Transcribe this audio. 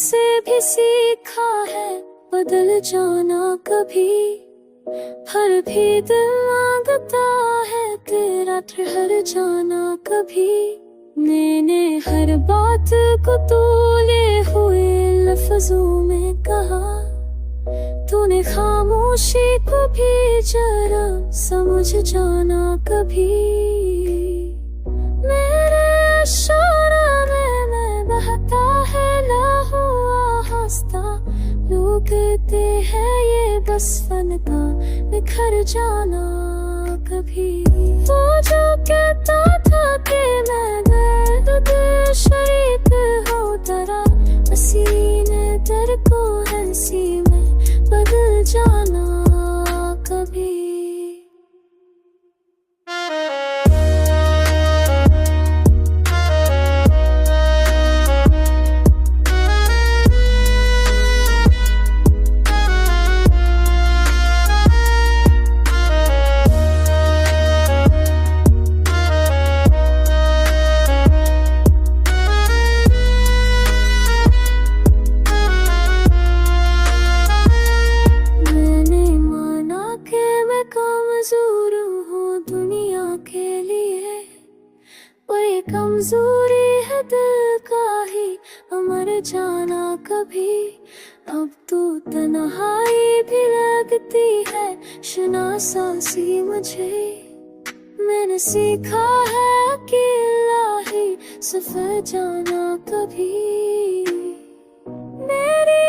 तुझसे भी सीखा है बदल जाना कभी, हर भी दिल मांगता है तेरा ठहर जाना कभी। मैंने हर बात को तोले हुए लफ्जों में कहा, तूने खामोशी को भी जरा समझ जाना कभी। मेरे इशारा में बहता है लहू हंसता, लोग कहते हैं ये बस फन का बिखर जाना कभी। तो जो कहता था कि मैं दर्द शरीक हूँ तेरा, हसीने दर को हंसी में बदल जाना कभी। कमजोरी है दिल का ही अमर जाना कभी। अब तो तन्हाई भी लगती है शनासासी मुझे, मैंने सीखा है अकेला ही सफर जाना कभी। मेरी